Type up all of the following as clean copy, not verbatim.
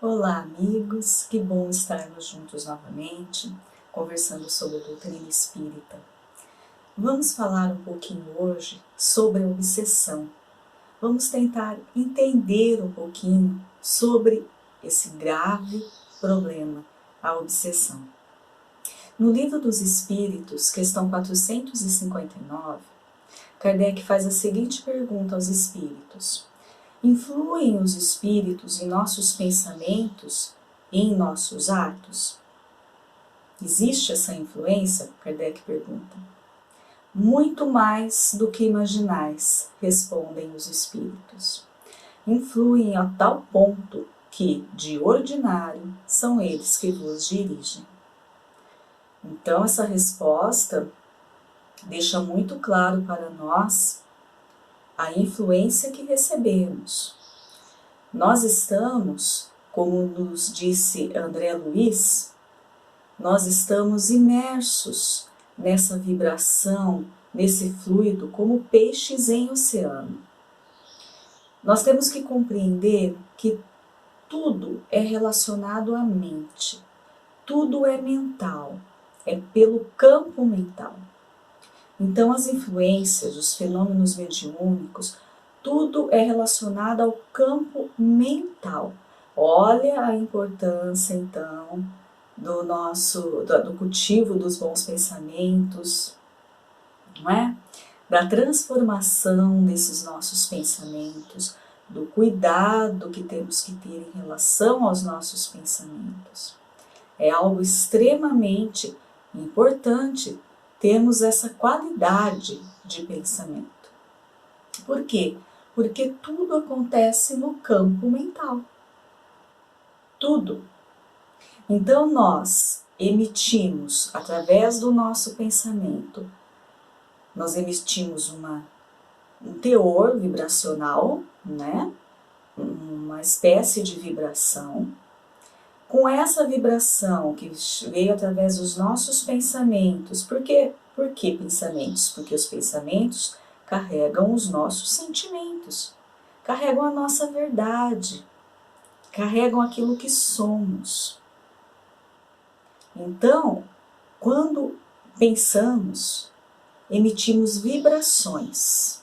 Olá, amigos, que bom estarmos juntos novamente, conversando sobre a doutrina espírita. Vamos falar um pouquinho hoje sobre a obsessão. Vamos tentar entender um pouquinho sobre esse grave problema, a obsessão. No Livro dos Espíritos, questão 459, Kardec faz a seguinte pergunta aos espíritos: influem os espíritos em nossos pensamentos e em nossos atos? Existe essa influência? Kardec pergunta. Muito mais do que imaginais, respondem os espíritos. Influem a tal ponto que, de ordinário, são eles que vos dirigem. Então, essa resposta deixa muito claro para nós a influência que recebemos. Nós estamos, como nos disse André Luiz, nós estamos imersos nessa vibração, nesse fluido, como peixes em oceano. Nós temos que compreender que tudo é relacionado à mente, tudo é mental, é pelo campo mental. Então, as influências, os fenômenos mediúnicos, tudo é relacionado ao campo mental. Olha a importância, então, do cultivo dos bons pensamentos, não é? Da transformação desses nossos pensamentos, do cuidado que temos que ter em relação aos nossos pensamentos. É algo extremamente importante termos essa qualidade de pensamento. Por quê? Porque tudo acontece no campo mental. Tudo. Então nós emitimos, através do nosso pensamento, nós emitimos um teor vibracional, né? Uma espécie de vibração. Com essa vibração que veio através dos nossos pensamentos, por que pensamentos? Porque os pensamentos carregam os nossos sentimentos, carregam a nossa verdade, carregam aquilo que somos. Então, quando pensamos, emitimos vibrações.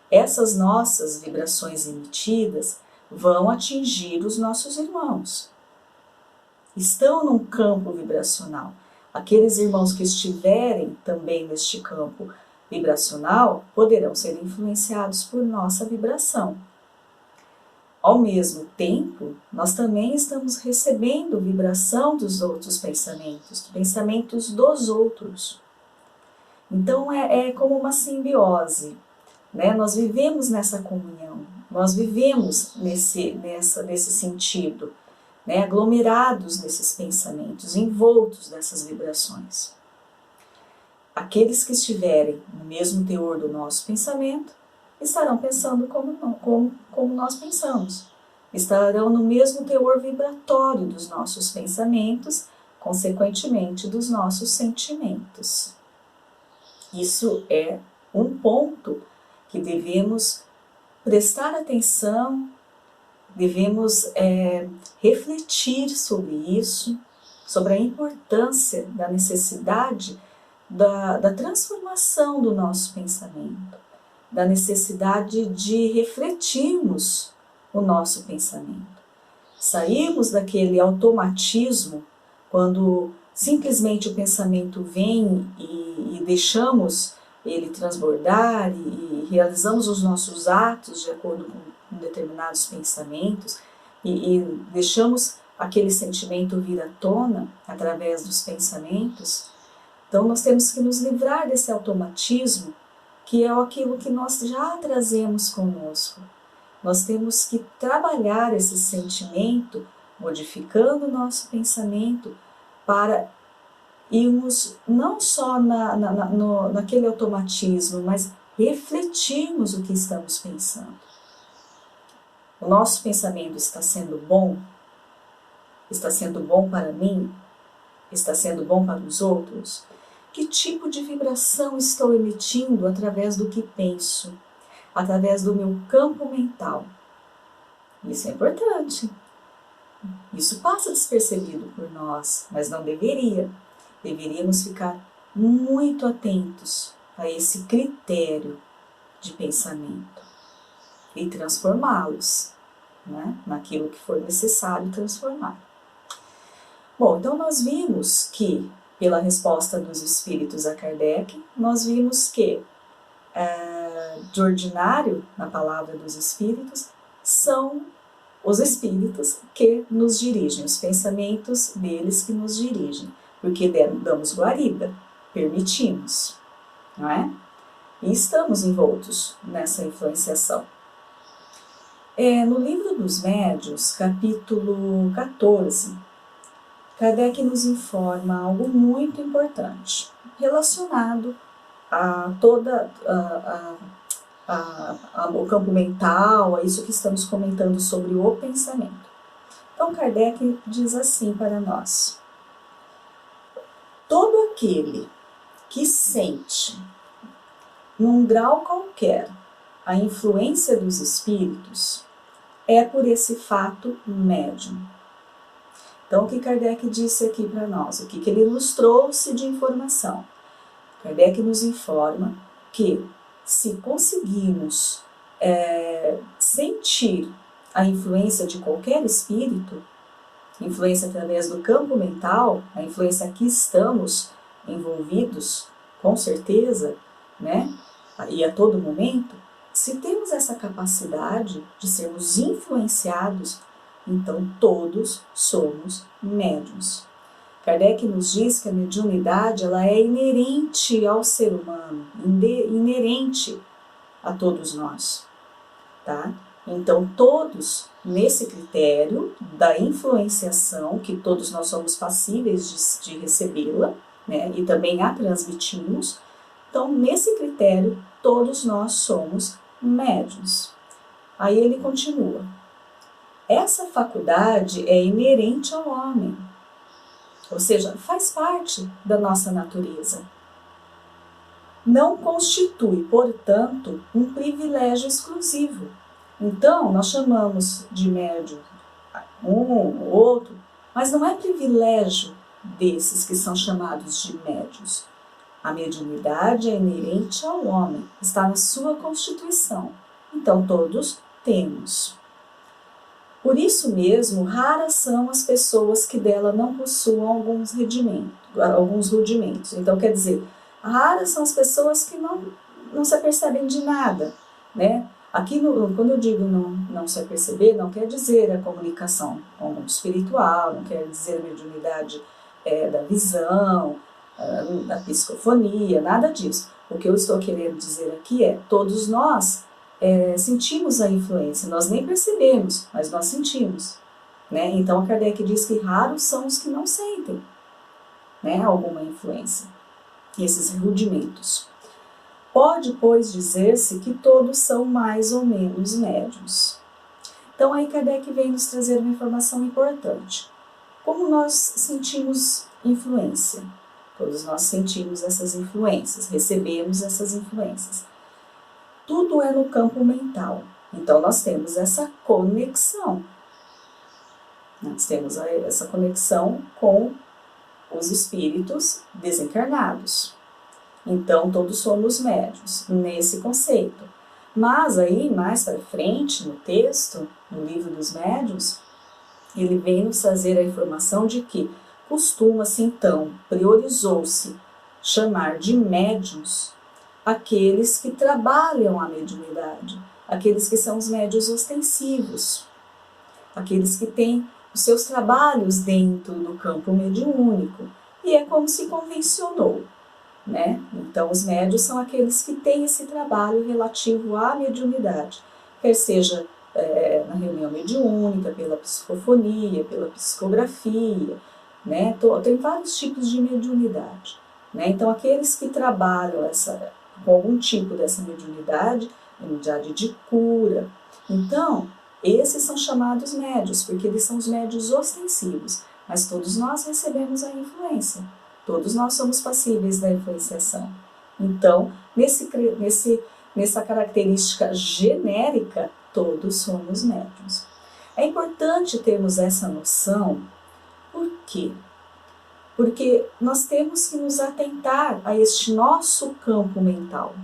Essas nossas vibrações emitidas vão atingir os nossos irmãos. Estão num campo vibracional. Aqueles irmãos que estiverem também neste campo vibracional poderão ser influenciados por nossa vibração. Ao mesmo tempo, nós também estamos recebendo vibração dos outros pensamentos dos outros. Então é como uma simbiose, né? Nós vivemos nessa comunhão, nós vivemos nesse sentido, né? Aglomerados nesses pensamentos, envoltos nessas vibrações. Aqueles que estiverem no mesmo teor do nosso pensamento estarão pensando como nós pensamos, estarão no mesmo teor vibratório dos nossos pensamentos, consequentemente dos nossos sentimentos. Isso é um ponto que devemos prestar atenção, devemos refletir sobre isso, sobre a importância da necessidade da transformação do nosso pensamento, da necessidade de refletirmos o nosso pensamento. Sairmos daquele automatismo, quando simplesmente o pensamento vem e deixamos ele transbordar e realizamos os nossos atos de acordo com determinados pensamentos e deixamos aquele sentimento vir à tona através dos pensamentos. Então nós temos que nos livrar desse automatismo, que é aquilo que nós já trazemos conosco. Nós temos que trabalhar esse sentimento, modificando o nosso pensamento, para irmos não só naquele automatismo, mas refletirmos o que estamos pensando. O nosso pensamento está sendo bom? Está sendo bom para mim? Está sendo bom para os outros? Que tipo de vibração estou emitindo através do que penso? Através do meu campo mental? Isso é importante. Isso passa despercebido por nós, mas não deveria. Deveríamos ficar muito atentos a esse critério de pensamento e transformá-los, né, naquilo que for necessário transformar. Bom, então nós vimos que, pela resposta dos espíritos a Kardec, nós vimos que, de ordinário, na palavra dos espíritos, são os espíritos que nos dirigem, os pensamentos deles que nos dirigem, porque damos guarida, permitimos, não é? E estamos envoltos nessa influenciação. No Livro dos Médiuns, capítulo 14, Kardec nos informa algo muito importante, relacionado a toda o campo mental, a isso que estamos comentando sobre o pensamento. Então Kardec diz assim para nós: todo aquele que sente, num grau qualquer, a influência dos espíritos, é por esse fato médium. Então o que Kardec disse aqui para nós, o que ele nos trouxe de informação? Kardec nos informa que, se conseguirmos sentir a influência de qualquer espírito, influência através do campo mental, a influência que estamos envolvidos, com certeza, né? E a todo momento, se temos essa capacidade de sermos influenciados, então todos somos médiuns. Kardec nos diz que a mediunidade ela é inerente ao ser humano, inerente a todos nós, tá? Então todos, nesse critério da influenciação, que todos nós somos passíveis de recebê-la, né, e também a transmitimos, então nesse critério todos nós somos médiuns. Aí ele continua: essa faculdade é inerente ao homem, ou seja, faz parte da nossa natureza. Não constitui, portanto, um privilégio exclusivo. Então, nós chamamos de médium um ou outro, mas não é privilégio desses que são chamados de médiuns. A mediunidade é inerente ao homem, está na sua constituição. Então, todos temos. Por isso mesmo, raras são as pessoas que dela não possuam alguns rudimentos. Então, quer dizer, raras são as pessoas que não se apercebem de nada, né? Aqui, quando eu digo não se aperceber, não quer dizer a comunicação com o mundo espiritual, não quer dizer a mediunidade da visão, da psicofonia, nada disso. O que eu estou querendo dizer aqui é, todos nós sentimos a influência, nós nem percebemos, mas nós sentimos, né? Então Kardec diz que raros são os que não sentem, né, alguma influência, esses rudimentos. Pode, pois, dizer-se que todos são mais ou menos médiuns. Então aí Kardec vem nos trazer uma informação importante. Como nós sentimos influência? Todos nós sentimos essas influências, recebemos essas influências. Tudo é no campo mental. Então, nós temos essa conexão. Nós temos essa conexão com os espíritos desencarnados. Então, todos somos médiuns nesse conceito. Mas aí, mais para frente, no texto, no Livro dos Médiuns, ele vem nos trazer a informação de que costuma-se, então, priorizou-se chamar de médiuns aqueles que trabalham a mediunidade, aqueles que são os médiuns ostensivos, aqueles que têm os seus trabalhos dentro do campo mediúnico, e é como se convencionou, né? Então, os médiuns são aqueles que têm esse trabalho relativo à mediunidade, quer seja na reunião mediúnica, pela psicofonia, pela psicografia, né? Tem vários tipos de mediunidade, né? Então, aqueles que trabalham com algum tipo dessa mediunidade de cura, então, esses são chamados médiuns, porque eles são os médiuns ostensivos, mas todos nós recebemos a influência, todos nós somos passíveis da influenciação. Então, nessa característica genérica, todos somos médiuns. É importante termos essa noção. Por quê? Porque nós temos que nos atentar a este nosso campo mental.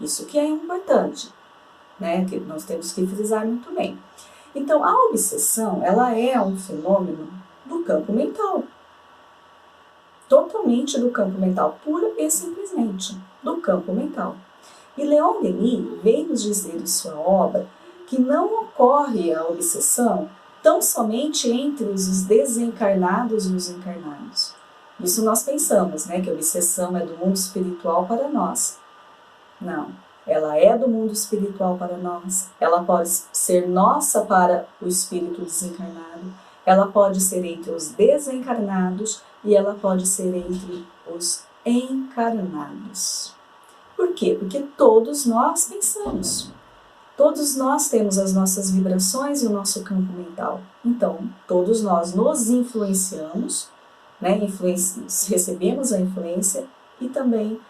Isso que é importante, né? Que nós temos que frisar muito bem. Então, a obsessão, ela é um fenômeno do campo mental. Totalmente do campo mental, pura e simplesmente do campo mental. E Leon Denis vem nos dizer em sua obra que não ocorre a obsessão tão somente entre os desencarnados e os encarnados. Isso nós pensamos, né, que a obsessão é do mundo espiritual para nós. Não, ela é do mundo espiritual para nós, ela pode ser nossa para o espírito desencarnado, ela pode ser entre os desencarnados e ela pode ser entre os encarnados. Por quê? Porque todos nós pensamos. Todos nós temos as nossas vibrações e o nosso campo mental. Então, todos nós nos influenciamos, né? Recebemos a influência e também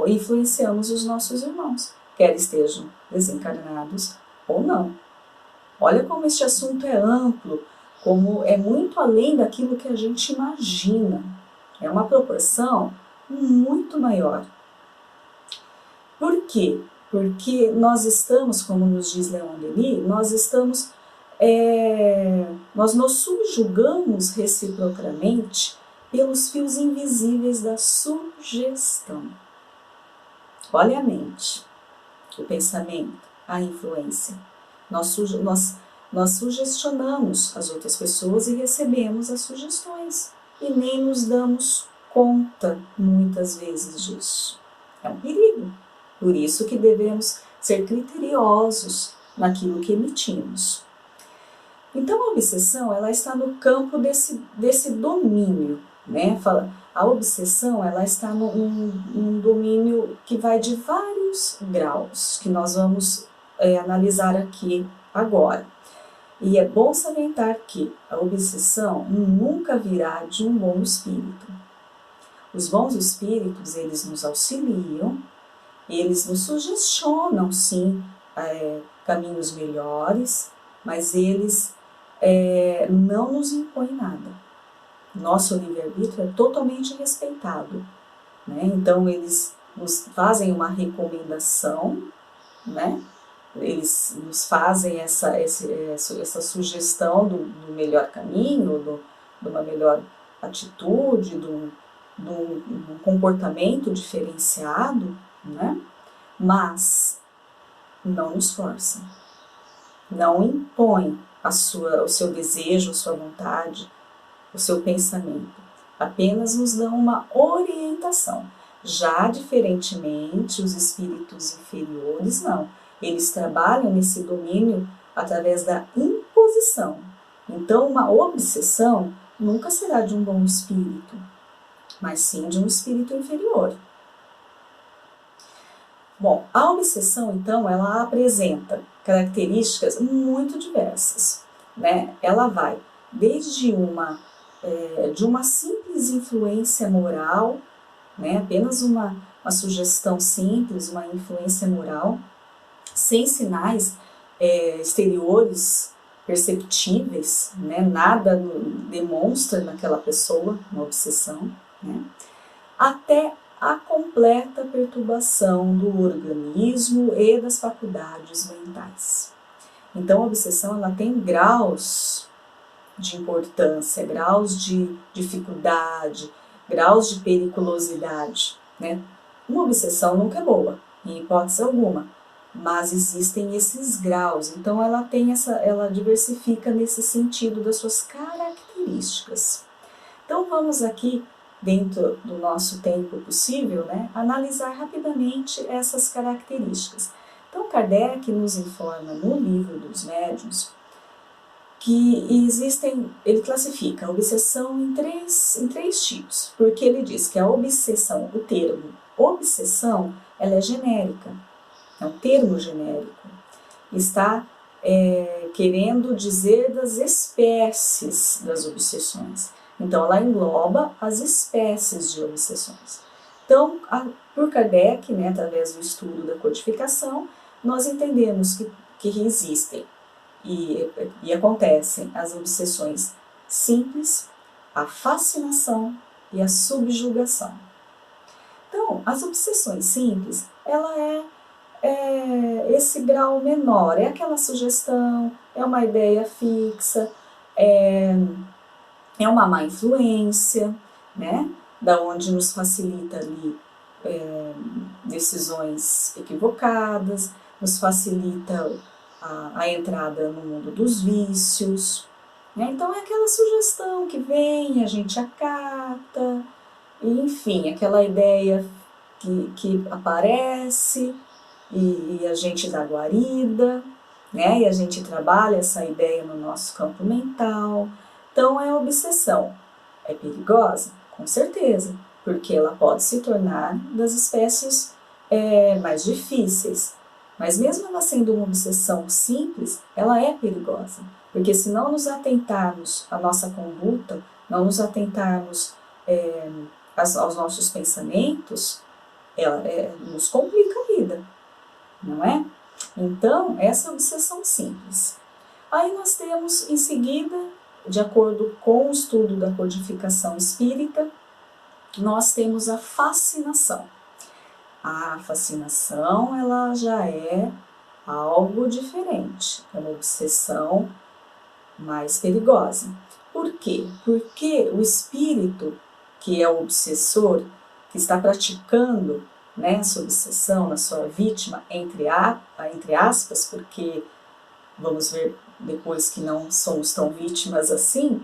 influenciamos os nossos irmãos, quer estejam desencarnados ou não. Olha como este assunto é amplo, como é muito além daquilo que a gente imagina. É uma proporção muito maior. Por quê? Porque nós estamos, como nos diz Leon Denis, nós nos subjugamos reciprocamente pelos fios invisíveis da sugestão. Olha a mente, o pensamento, a influência. Nós sugestionamos as outras pessoas e recebemos as sugestões e nem nos damos conta muitas vezes disso. É um perigo. Por isso que devemos ser criteriosos naquilo que emitimos. Então a obsessão, ela está no campo desse domínio, né? A obsessão, ela está num domínio que vai de vários graus, que nós vamos analisar aqui agora. E é bom salientar que a obsessão nunca virá de um bom espírito. Os bons espíritos, eles nos auxiliam, eles nos sugestionam, sim, caminhos melhores, mas eles não nos impõem nada. Nosso livre-arbítrio é totalmente respeitado, né? Então, eles nos fazem uma recomendação, né? Eles nos fazem essa sugestão do melhor caminho, de uma melhor atitude, de um comportamento diferenciado, né? Mas não nos forçam, não impõem o seu desejo, a sua vontade, o seu pensamento. Apenas nos dão uma orientação. Já diferentemente, os espíritos inferiores, não. Eles trabalham nesse domínio através da imposição. Então, uma obsessão nunca será de um bom espírito, mas sim de um espírito inferior. Bom, a obsessão, então, ela apresenta características muito diversas, né? Ela vai desde de uma simples influência moral, né? Apenas uma sugestão simples, uma influência moral, sem sinais exteriores perceptíveis, né? Nada demonstra naquela pessoa uma obsessão, né? Até a completa perturbação do organismo e das faculdades mentais. Então, a obsessão ela tem graus de importância, graus de dificuldade, graus de periculosidade, né? Uma obsessão nunca é boa, em hipótese alguma, mas existem esses graus. Então, ela diversifica nesse sentido das suas características. Então, vamos aqui, dentro do nosso tempo possível, né, analisar rapidamente essas características. Então, Kardec nos informa no Livro dos Médiuns que ele classifica a obsessão em três tipos, porque ele diz que a obsessão, o termo obsessão, ela é genérica, é um termo genérico, está querendo dizer das espécies das obsessões. Então, ela engloba as espécies de obsessões. Então, por Kardec, né, através do estudo da codificação, nós entendemos que existem e acontecem as obsessões simples, a fascinação e a subjugação. Então, as obsessões simples, ela é esse grau menor, é aquela sugestão, é uma ideia fixa, é uma má influência, né? Da onde nos facilita ali decisões equivocadas, nos facilita a entrada no mundo dos vícios, né? Então é aquela sugestão que vem, a gente acata, e, enfim, aquela ideia que aparece e a gente dá guarida, né? E a gente trabalha essa ideia no nosso campo mental. Então é obsessão. É perigosa? Com certeza, porque ela pode se tornar das espécies mais difíceis. Mas mesmo ela sendo uma obsessão simples, ela é perigosa. Porque se não nos atentarmos à nossa conduta, não nos atentarmos aos nossos pensamentos, ela nos complica a vida, não é? Então, essa é a obsessão simples. Aí nós temos, em seguida, de acordo com o estudo da codificação espírita, nós temos a fascinação. A fascinação, ela já é algo diferente, é uma obsessão mais perigosa. Por quê? Porque o espírito, que é o obsessor, que está praticando, né, essa obsessão na sua vítima, entre aspas, porque vamos ver depois que não somos tão vítimas assim,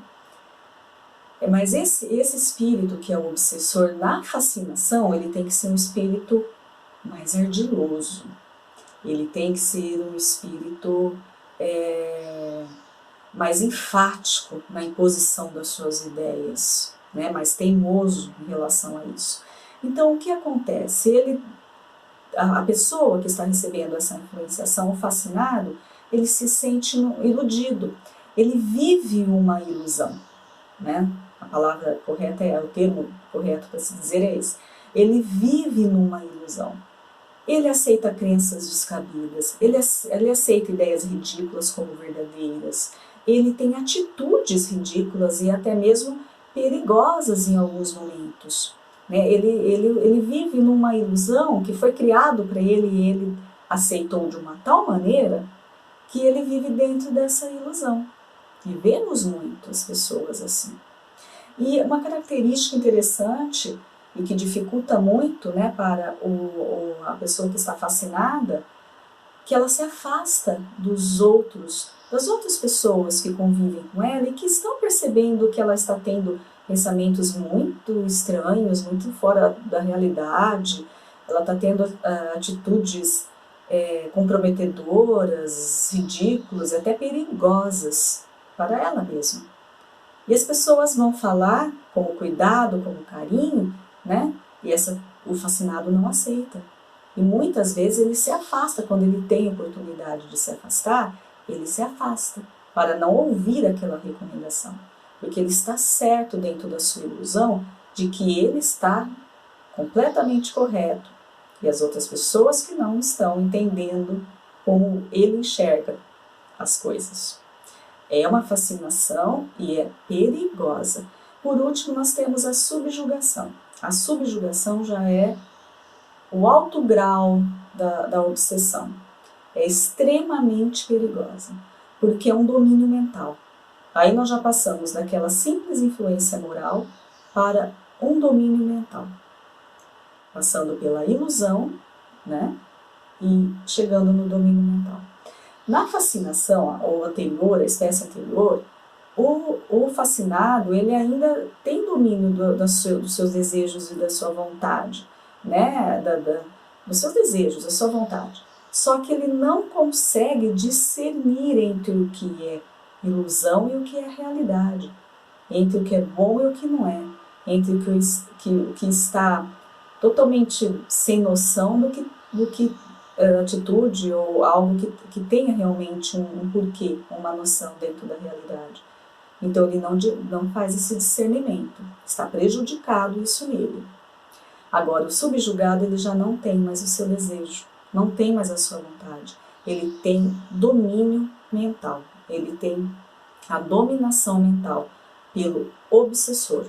mas esse espírito que é o obsessor na fascinação, ele tem que ser um espírito mais ardiloso, ele tem que ser um espírito mais enfático na imposição das suas ideias, né? Mais teimoso em relação a isso. Então, o que acontece? A pessoa que está recebendo essa influenciação, o fascinado, ele se sente iludido, ele vive uma ilusão, né? A palavra correta o termo correto para se dizer é esse. Ele vive numa ilusão. Ele aceita crenças descabidas, ele aceita ideias ridículas como verdadeiras, ele tem atitudes ridículas e até mesmo perigosas em alguns momentos. Ele vive numa ilusão que foi criado para ele e ele aceitou de uma tal maneira que ele vive dentro dessa ilusão. E vemos muitas pessoas assim. E uma característica interessante e que dificulta muito, né, para a pessoa que está fascinada, que ela se afasta das outras pessoas que convivem com ela e que estão percebendo que ela está tendo pensamentos muito estranhos, muito fora da realidade, ela está tendo atitudes comprometedoras, ridículas, até perigosas para ela mesma. E as pessoas vão falar com cuidado, com carinho, né? E o fascinado não aceita. E muitas vezes ele se afasta, quando ele tem a oportunidade de se afastar, ele se afasta para não ouvir aquela recomendação. Porque ele está certo dentro da sua ilusão de que ele está completamente correto e as outras pessoas que não estão entendendo como ele enxerga as coisas. É uma fascinação e é perigosa. Por último, nós temos a subjugação. A subjugação já é o alto grau da obsessão. É extremamente perigosa, porque é um domínio mental. Aí nós já passamos daquela simples influência moral para um domínio mental, passando pela ilusão, né, e chegando no domínio mental. Na fascinação, ou anterior, a espécie anterior, o fascinado ele ainda tem domínio dos seus desejos e da sua vontade, né, dos seus desejos, da sua vontade. Só que ele não consegue discernir entre o que é ilusão e o que é realidade, entre o que é bom e o que não é, entre o que está totalmente sem noção do que atitude ou algo que tenha realmente um porquê, uma noção dentro da realidade. Então ele não faz esse discernimento, está prejudicado isso nele. Agora o subjugado ele já não tem mais o seu desejo, não tem mais a sua vontade, ele tem domínio mental. ele tem a dominação mental pelo obsessor.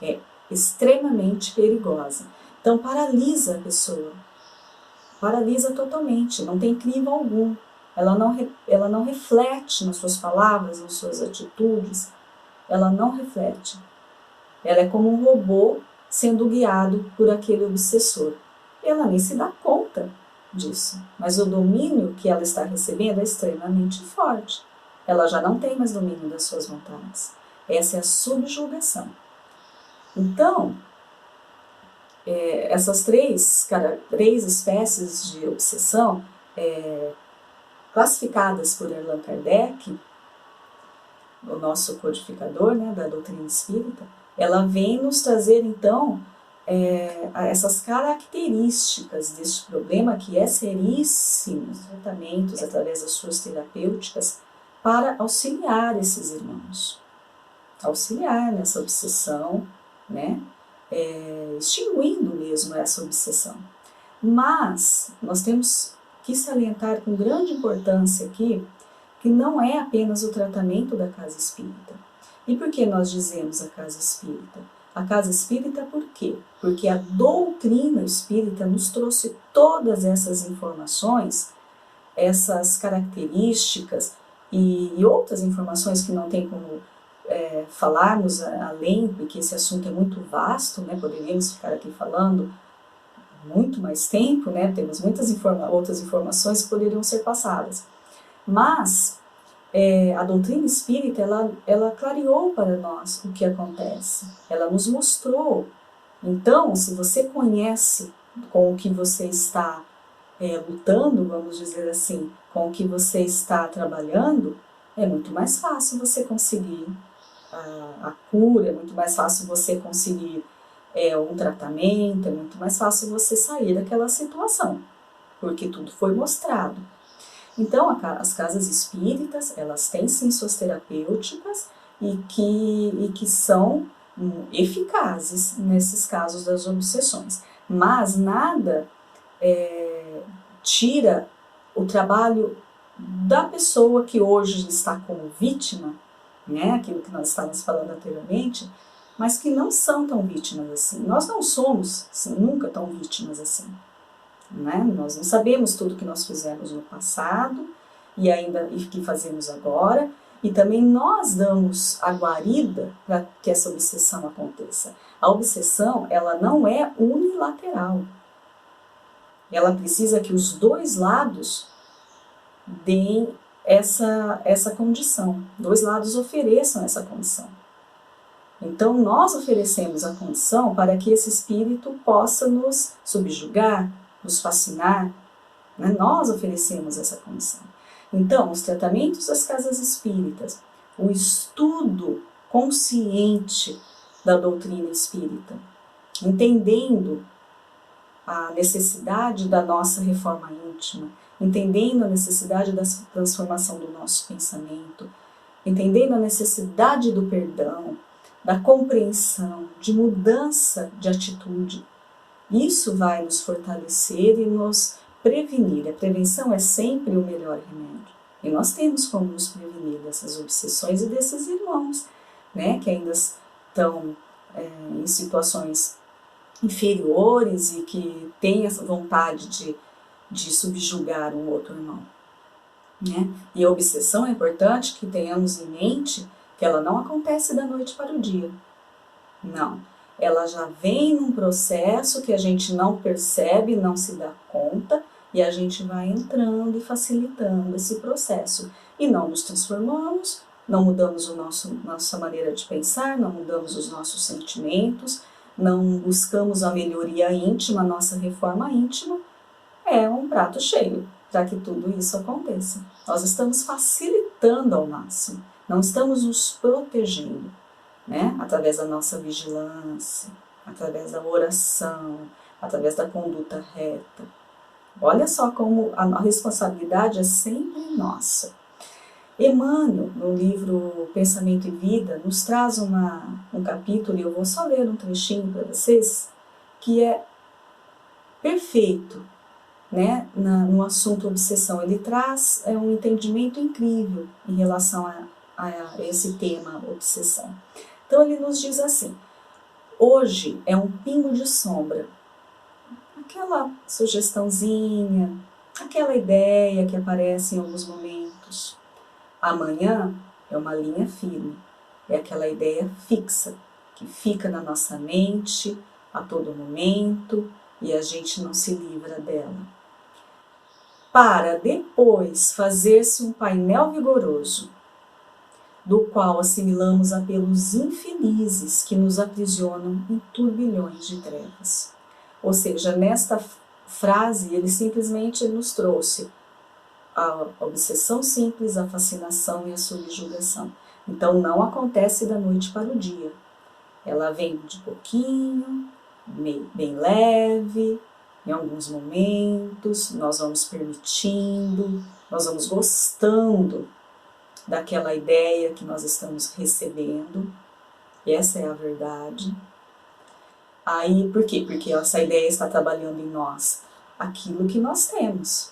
É extremamente perigosa. Então paralisa a pessoa, paralisa totalmente, não tem crivo algum. Ela não reflete nas suas palavras, nas suas atitudes, ela não reflete. Ela é como um robô sendo guiado por aquele obsessor. Ela nem se dá conta disso, mas o domínio que ela está recebendo é extremamente forte. Ela já não tem mais domínio das suas vontades. Essa é a subjugação. Então, essas três espécies de obsessão, classificadas por Allan Kardec, o nosso codificador, né, da doutrina espírita, ela vem nos trazer, então, essas características deste problema, que é seríssimo, os tratamentos através das suas terapêuticas, para auxiliar esses irmãos, auxiliar nessa obsessão, né, extinguindo mesmo essa obsessão. Mas nós temos que salientar com grande importância aqui que não é apenas o tratamento da casa espírita. E por que nós dizemos a casa espírita? A casa espírita por quê? Porque a doutrina espírita nos trouxe todas essas informações, essas características e outras informações que não tem como falarmos além, porque esse assunto é muito vasto, né? Poderíamos ficar aqui falando muito mais tempo, né? Temos muitas outras informações que poderiam ser passadas. Mas a doutrina espírita, ela clareou para nós o que acontece, ela nos mostrou. Então, se você conhece com o que você está lutando, vamos dizer assim, com o que você está trabalhando, é muito mais fácil você conseguir a cura, é muito mais fácil você conseguir um tratamento, é muito mais fácil você sair daquela situação, porque tudo foi mostrado. Então, as casas espíritas, elas têm sim suas terapêuticas e que são eficazes nesses casos das obsessões. Mas nada tira o trabalho da pessoa que hoje está como vítima, né, aquilo que nós estávamos falando anteriormente, mas que não são tão vítimas assim. Nós não somos nunca tão vítimas assim. Né? Nós não sabemos tudo que nós fizemos no passado e que fazemos agora, e também nós damos a guarida para que essa obsessão aconteça. A obsessão, ela não é unilateral. Ela precisa que os dois lados deem essa condição, dois lados ofereçam essa condição. Então nós oferecemos a condição para que esse espírito possa nos subjugar, nos fascinar, né? Nós oferecemos essa condição. Então, os tratamentos das casas espíritas, o estudo consciente da doutrina espírita, entendendo a necessidade da nossa reforma íntima, entendendo a necessidade da transformação do nosso pensamento, entendendo a necessidade do perdão, da compreensão, de mudança de atitude. Isso vai nos fortalecer e nos prevenir. A prevenção é sempre o melhor remédio. E nós temos como nos prevenir dessas obsessões e desses irmãos, né, que ainda estão em situações inferiores e que têm essa vontade de subjugar um outro irmão. Né? E a obsessão é importante que tenhamos em mente que ela não acontece da noite para o dia. Não. Ela já vem num processo que a gente não percebe, não se dá conta, e a gente vai entrando e facilitando esse processo. E não nos transformamos, não mudamos nossa maneira de pensar, não mudamos os nossos sentimentos, não buscamos a melhoria íntima, a nossa reforma íntima. É um prato cheio para que tudo isso aconteça. Nós estamos facilitando ao máximo, não estamos nos protegendo. Né? Através da nossa vigilância, através da oração, através da conduta reta. Olha só como a responsabilidade é sempre nossa. Emmanuel, no livro Pensamento e Vida, nos traz um capítulo, e eu vou só ler um trechinho para vocês, que é perfeito né, no assunto obsessão. Ele traz um entendimento incrível em relação a esse tema obsessão. Então ele nos diz assim: hoje é um pingo de sombra, aquela sugestãozinha, aquela ideia que aparece em alguns momentos. Amanhã é uma linha firme, é aquela ideia fixa, que fica na nossa mente a todo momento e a gente não se livra dela. Para depois fazer-se um painel vigoroso, do qual assimilamos apelos infelizes que nos aprisionam em turbilhões de trevas. Ou seja, nesta frase ele simplesmente nos trouxe a obsessão simples, a fascinação e a subjugação. Então não acontece da noite para o dia. Ela vem de pouquinho, bem leve, em alguns momentos, nós vamos permitindo, nós vamos gostando daquela ideia que nós estamos recebendo. Essa é a verdade. Aí, por quê? Porque essa ideia está trabalhando em nós aquilo que nós temos.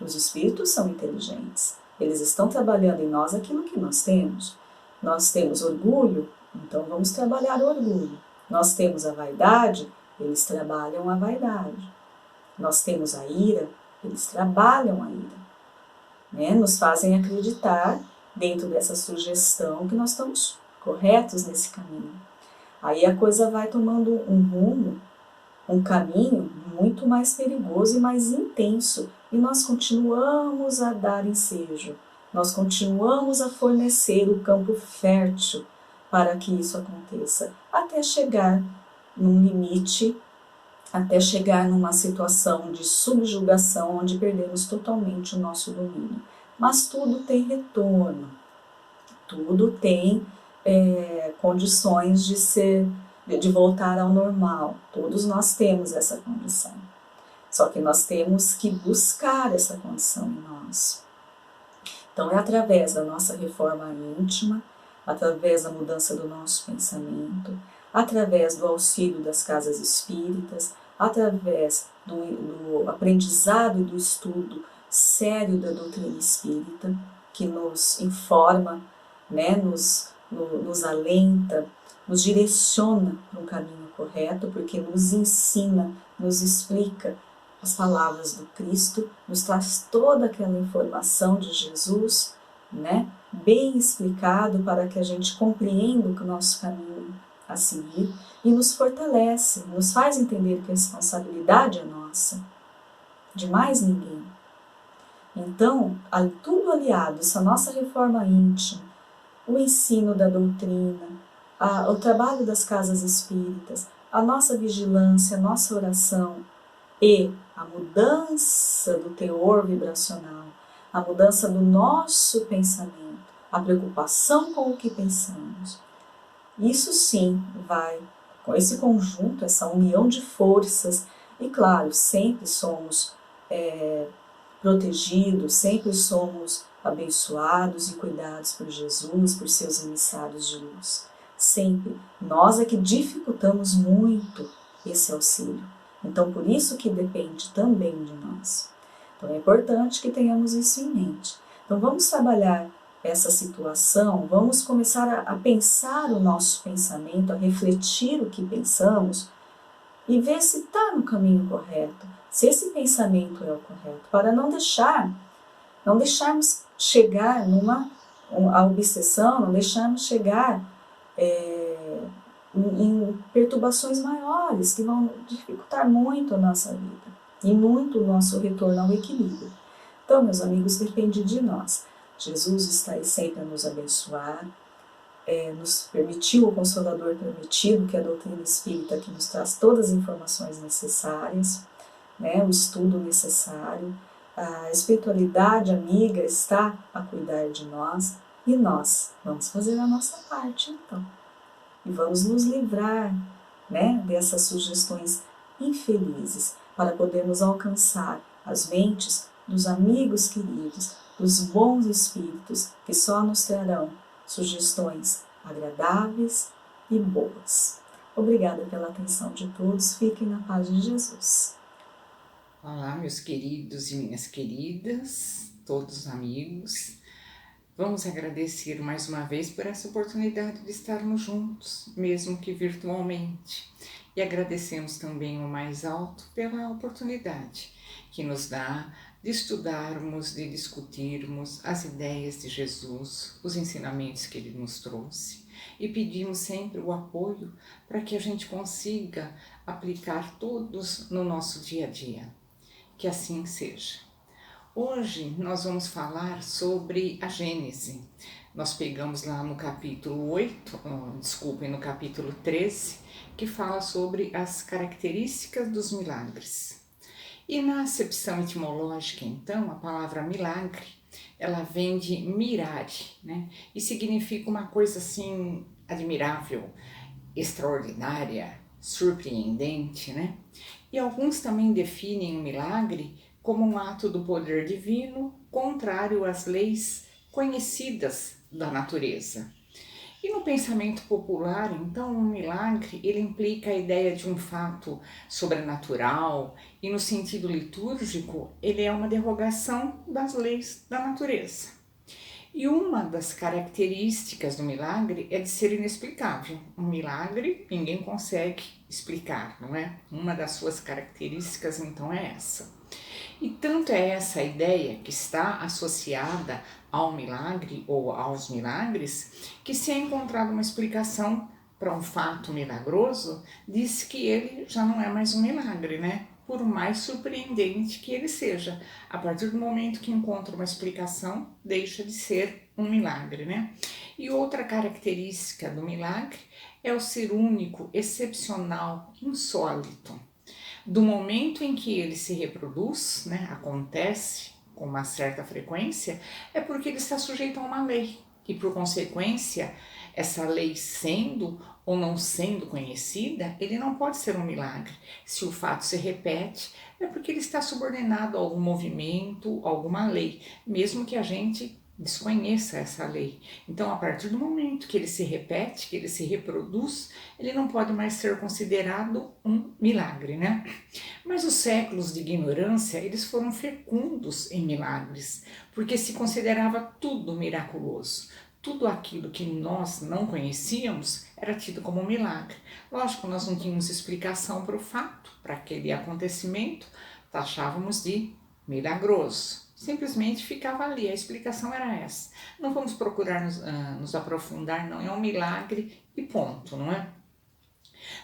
Os espíritos são inteligentes. Eles estão trabalhando em nós aquilo que nós temos. Nós temos orgulho, então vamos trabalhar o orgulho. Nós temos a vaidade, eles trabalham a vaidade. Nós temos a ira, eles trabalham a ira. Né? Nos fazem acreditar, dentro dessa sugestão, que nós estamos corretos nesse caminho. Aí a coisa vai tomando um rumo, um caminho muito mais perigoso e mais intenso. E nós continuamos a dar ensejo, nós continuamos a fornecer o campo fértil para que isso aconteça, até chegar num limite, até chegar numa situação de subjugação, onde perdemos totalmente o nosso domínio. Mas tudo tem retorno, tudo tem condições de voltar ao normal. Todos nós temos essa condição. Só que nós temos que buscar essa condição em nós. Então é através da nossa reforma íntima, através da mudança do nosso pensamento, através do auxílio das casas espíritas, através do aprendizado e do estudo sério da doutrina espírita, que nos informa, né, nos alenta, nos direciona para um caminho correto, porque nos ensina, nos explica as palavras do Cristo, nos traz toda aquela informação de Jesus, né, bem explicado para que a gente compreenda o nosso caminho a seguir e nos fortalece, nos faz entender que a responsabilidade é nossa, de mais ninguém. Então, tudo aliado, essa nossa reforma íntima, o ensino da doutrina, o trabalho das casas espíritas, a nossa vigilância, a nossa oração e a mudança do teor vibracional, a mudança do nosso pensamento, a preocupação com o que pensamos. Isso sim vai, com esse conjunto, essa união de forças, e claro, sempre somos protegidos, sempre somos abençoados e cuidados por Jesus, por seus emissários de luz. Sempre. Nós é que dificultamos muito esse auxílio. Então, por isso que depende também de nós. Então, é importante que tenhamos isso em mente. Então, vamos trabalhar essa situação, vamos começar a pensar o nosso pensamento, a refletir o que pensamos e ver se está no caminho correto, se esse pensamento é o correto, para não deixarmos chegar a obsessão, não deixarmos chegar em perturbações maiores que vão dificultar muito a nossa vida e muito o nosso retorno ao equilíbrio. Então, meus amigos, depende de nós. Jesus está aí sempre a nos abençoar, nos permitiu o Consolador prometido, que é a doutrina espírita, que nos traz todas as informações necessárias, né, o estudo necessário. A espiritualidade amiga está a cuidar de nós e nós vamos fazer a nossa parte, então. E vamos nos livrar, né, dessas sugestões infelizes para podermos alcançar as mentes dos amigos queridos, dos bons espíritos que só nos trarão sugestões agradáveis e boas. Obrigada pela atenção de todos. Fiquem na paz de Jesus. Olá, meus queridos e minhas queridas, todos amigos. Vamos agradecer mais uma vez por essa oportunidade de estarmos juntos, mesmo que virtualmente. E agradecemos também o mais alto pela oportunidade que nos dá de estudarmos, de discutirmos as ideias de Jesus, os ensinamentos que ele nos trouxe. E pedimos sempre o apoio para que a gente consiga aplicar todos no nosso dia a dia. Que assim seja. Hoje nós vamos falar sobre a Gênese. Nós pegamos lá no capítulo 8, no capítulo 13, que fala sobre as características dos milagres. E na acepção etimológica, então, a palavra milagre, ela vem de mirare, né? E significa uma coisa assim admirável, extraordinária, surpreendente, né? E alguns também definem o milagre como um ato do poder divino contrário às leis conhecidas da natureza. E no pensamento popular, então, um milagre ele implica a ideia de um fato sobrenatural e no sentido litúrgico ele é uma derrogação das leis da natureza. E uma das características do milagre é de ser inexplicável. Um milagre ninguém consegue explicar, não é? Uma das suas características então é essa. E tanto é essa ideia que está associada ao milagre ou aos milagres, que se é encontrada uma explicação para um fato milagroso, diz que ele já não é mais um milagre, né? Por mais surpreendente que ele seja. A partir do momento que encontra uma explicação, deixa de ser um milagre, né? E outra característica do milagre é o ser único, excepcional, insólito. Do momento em que ele se reproduz, né, acontece com uma certa frequência, é porque ele está sujeito a uma lei. E por consequência, essa lei sendo ou não sendo conhecida, ele não pode ser um milagre. Se o fato se repete, é porque ele está subordinado a algum movimento, alguma lei, mesmo que a gente desconheça essa lei. Então, a partir do momento que ele se repete, que ele se reproduz, ele não pode mais ser considerado um milagre, né? Mas os séculos de ignorância, eles foram fecundos em milagres, porque se considerava tudo miraculoso. Tudo aquilo que nós não conhecíamos era tido como um milagre. Lógico, nós não tínhamos explicação para o fato, para aquele acontecimento, taxávamos de milagroso. Simplesmente ficava ali, a explicação era essa. Não vamos procurar nos aprofundar, não, é um milagre e ponto, não é?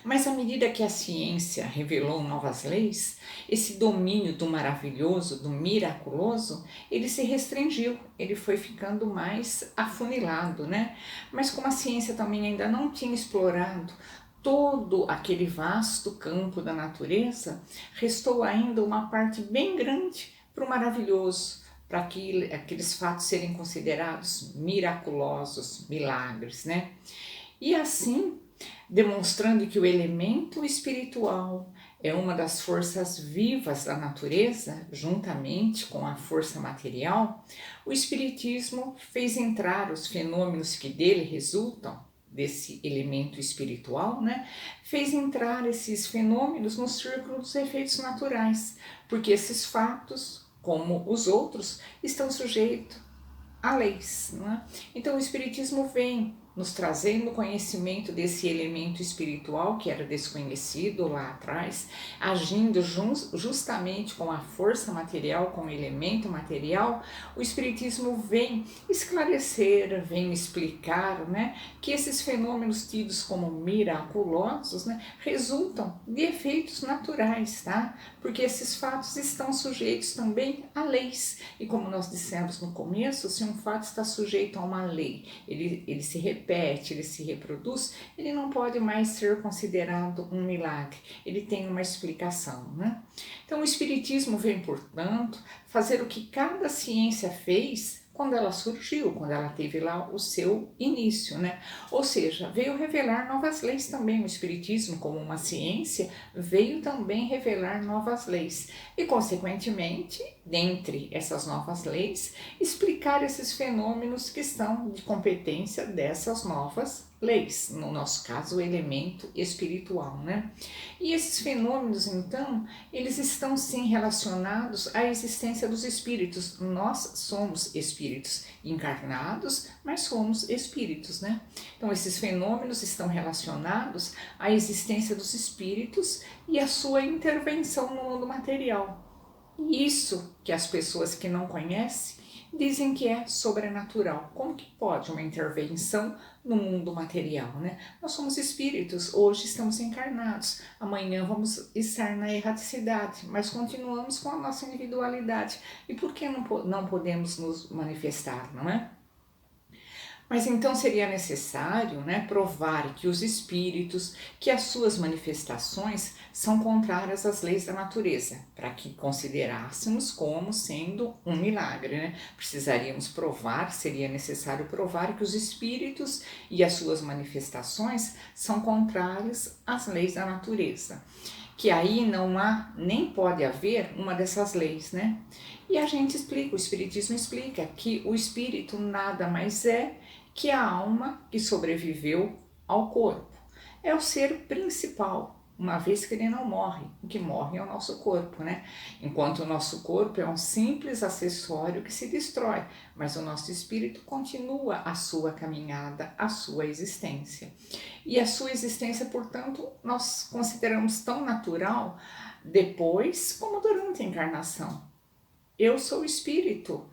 Mas à medida que a ciência revelou novas leis, esse domínio do maravilhoso, do miraculoso, ele se restringiu, ele foi ficando mais afunilado, né? Mas como a ciência também ainda não tinha explorado todo aquele vasto campo da natureza, restou ainda uma parte bem grande para o maravilhoso, para aqueles fatos serem considerados miraculosos, milagres, né? E assim, demonstrando que o elemento espiritual é uma das forças vivas da natureza, juntamente com a força material, o Espiritismo fez entrar os fenômenos que dele resultam, desse elemento espiritual, né? Fez entrar esses fenômenos no círculo dos efeitos naturais, porque esses fatos, como os outros, estão sujeitos a leis, não é? Então o Espiritismo vem nos trazendo conhecimento desse elemento espiritual que era desconhecido lá atrás, agindo justamente com a força material, com o elemento material. O Espiritismo vem esclarecer, vem explicar, né, que esses fenômenos tidos como miraculosos, né, resultam de efeitos naturais, tá? Porque esses fatos estão sujeitos também a leis. E como nós dissemos no começo, se um fato está sujeito a uma lei, ele se repete, ele se reproduz, ele não pode mais ser considerado um milagre, ele tem uma explicação, né? Então o Espiritismo vem, portanto, fazer o que cada ciência fez quando ela surgiu, quando ela teve lá o seu início, né? Ou seja, veio revelar novas leis também. O Espiritismo, como uma ciência, veio também revelar novas leis e, consequentemente, dentre essas novas leis, explicar esses fenômenos que são de competência dessas novas leis, no nosso caso o elemento espiritual, né? E esses fenômenos, então, eles estão sim relacionados à existência dos espíritos. Nós somos espíritos encarnados, mas somos espíritos, né? Então esses fenômenos estão relacionados à existência dos espíritos e à sua intervenção no mundo material. Isso que as pessoas que não conhecem dizem que é sobrenatural. Como que pode uma intervenção no mundo material, né? Nós somos espíritos, hoje estamos encarnados, amanhã vamos estar na erraticidade, mas continuamos com a nossa individualidade. E por que não podemos nos manifestar, não é? Mas então seria necessário, né, provar que os espíritos, que as suas manifestações são contrárias às leis da natureza, para que considerássemos como sendo um milagre, né? Precisaríamos provar, seria necessário provar que os espíritos e as suas manifestações são contrárias às leis da natureza. Que aí não há, nem pode haver uma dessas leis, né? E a gente explica, o Espiritismo explica que o espírito nada mais é que a alma que sobreviveu ao corpo. É o ser principal, uma vez que ele não morre. O que morre é o nosso corpo, né? Enquanto o nosso corpo é um simples acessório que se destrói, mas o nosso espírito continua a sua caminhada, a sua existência. E a sua existência, portanto, nós consideramos tão natural depois como durante a encarnação. Eu sou espírito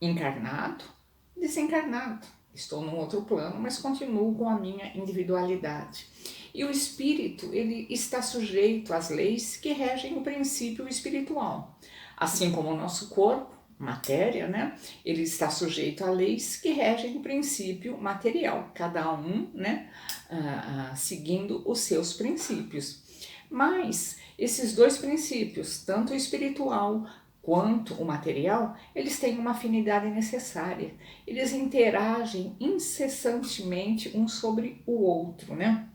encarnado, desencarnado. Estou num outro plano, mas continuo com a minha individualidade. E o espírito, ele está sujeito às leis que regem o princípio espiritual. Assim como o nosso corpo, matéria, né? Ele está sujeito a leis que regem o princípio material. Cada um, né? Seguindo os seus princípios. Mas esses dois princípios, tanto o espiritual quanto o material, eles têm uma afinidade necessária. Eles interagem incessantemente um sobre o outro, né?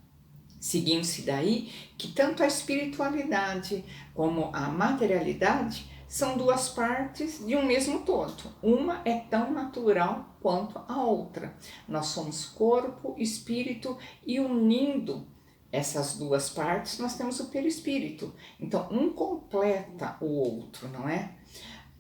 Seguindo-se daí que tanto a espiritualidade como a materialidade são duas partes de um mesmo todo. Uma é tão natural quanto a outra. Nós somos corpo, espírito e unindo essas duas partes nós temos o perispírito. Então um completa o outro, não é?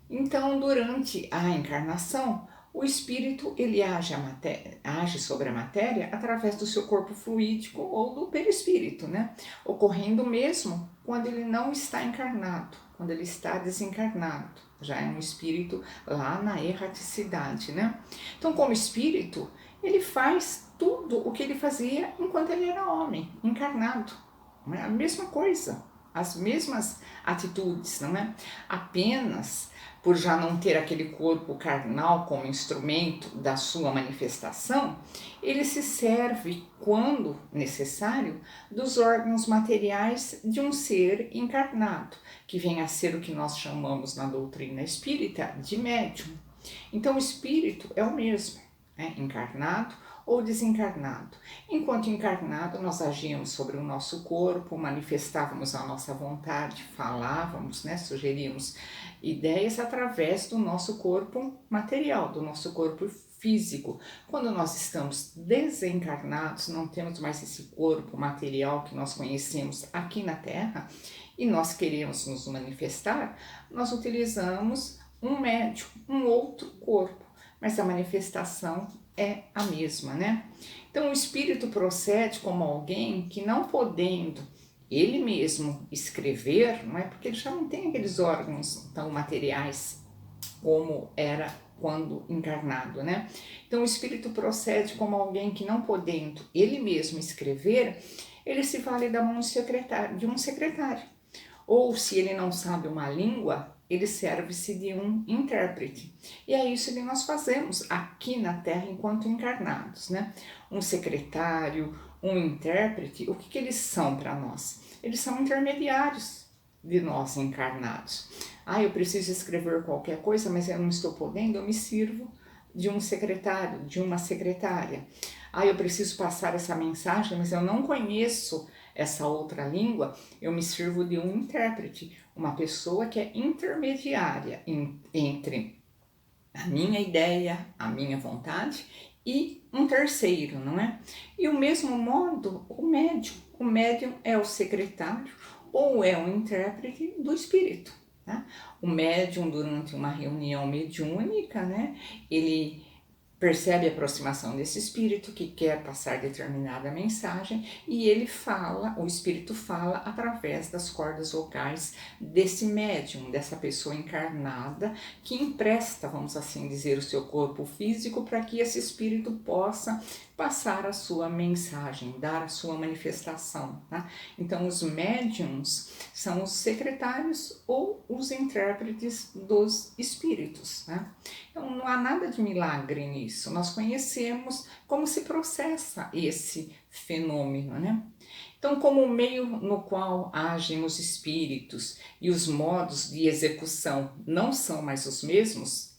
Então, durante a encarnação, o espírito ele age sobre a matéria através do seu corpo fluídico ou do perispírito, né? Ocorrendo mesmo quando ele não está encarnado, quando ele está desencarnado. Já é um espírito lá na erraticidade, né? Então, como espírito, ele faz tudo o que ele fazia enquanto ele era homem, encarnado. Não é a mesma coisa, as mesmas atitudes, não é? Apenas por já não ter aquele corpo carnal como instrumento da sua manifestação, ele se serve, quando necessário, dos órgãos materiais de um ser encarnado, que vem a ser o que nós chamamos na doutrina espírita de médium. Então o espírito é o mesmo, né? Encarnado ou desencarnado. Enquanto encarnado, nós agíamos sobre o nosso corpo, manifestávamos a nossa vontade, falávamos, né, sugeríamos ideias através do nosso corpo material, do nosso corpo físico. Quando nós estamos desencarnados, não temos mais esse corpo material que nós conhecemos aqui na Terra e nós queremos nos manifestar, nós utilizamos um médium, um outro corpo, mas a manifestação é a mesma, né? Então o espírito procede como alguém que, não podendo ele mesmo escrever, não é? Porque ele já não tem aqueles órgãos tão materiais como era quando encarnado, né? Então o espírito procede como alguém que, não podendo ele mesmo escrever, ele se vale da mão de um secretário. Ou se ele não sabe uma língua, ele serve-se de um intérprete. E é isso que nós fazemos aqui na Terra enquanto encarnados, né? Um secretário, um intérprete, o que eles são para nós? Eles são intermediários de nós encarnados. Eu preciso escrever qualquer coisa, mas eu não estou podendo, eu me sirvo de um secretário, de uma secretária. Eu preciso passar essa mensagem, mas eu não conheço essa outra língua, eu me sirvo de um intérprete, uma pessoa que é intermediária entre a minha ideia, a minha vontade e um terceiro, não é? E o mesmo modo, o médium. O médium é o secretário ou é o intérprete do espírito. Tá? O médium, durante uma reunião mediúnica, né, ele percebe a aproximação desse espírito que quer passar determinada mensagem e ele fala, o espírito fala através das cordas vocais desse médium, dessa pessoa encarnada que empresta, vamos assim dizer, o seu corpo físico para que esse espírito possa passar a sua mensagem, dar a sua manifestação. Tá? Então os médiums são os secretários ou os intérpretes dos espíritos. Tá? Então não há nada de milagre nisso, nós conhecemos como se processa esse fenômeno, né? Então, como o meio no qual agem os espíritos e os modos de execução não são mais os mesmos,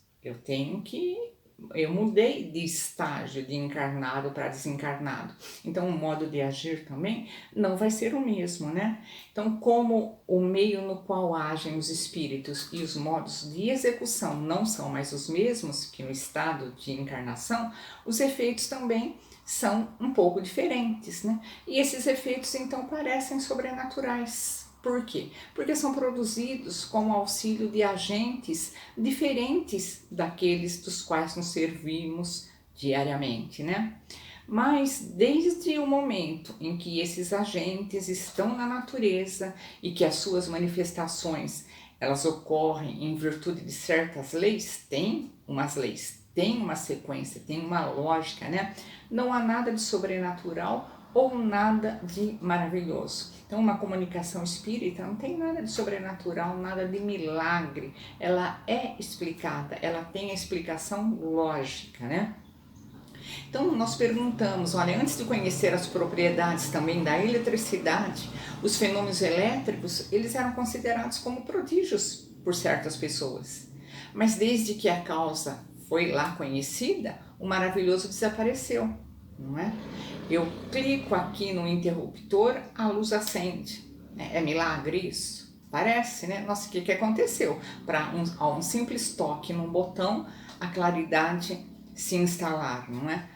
eu mudei de estágio de encarnado para desencarnado. Então, o modo de agir também não vai ser o mesmo, né? Então, como o meio no qual agem os espíritos e os modos de execução não são mais os mesmos que no estado de encarnação, os efeitos também são um pouco diferentes, né? E esses efeitos, então, parecem sobrenaturais. Por quê? Porque são produzidos com o auxílio de agentes diferentes daqueles dos quais nos servimos diariamente, né? Mas desde o momento em que esses agentes estão na natureza e que as suas manifestações elas ocorrem em virtude de certas leis, tem uma sequência, tem uma lógica, né? Não há nada de sobrenatural ou nada de maravilhoso. Então, uma comunicação espírita não tem nada de sobrenatural, nada de milagre. Ela é explicada, ela tem a explicação lógica, né? Então, nós perguntamos, olha, antes de conhecer as propriedades também da eletricidade, os fenômenos elétricos, eles eram considerados como prodígios por certas pessoas. Mas desde que a causa foi lá conhecida, o maravilhoso desapareceu, não é? Eu clico aqui no interruptor, a luz acende. É milagre isso? Parece, né? Nossa, o que aconteceu? Para um simples toque num botão, a claridade se instalar, não é?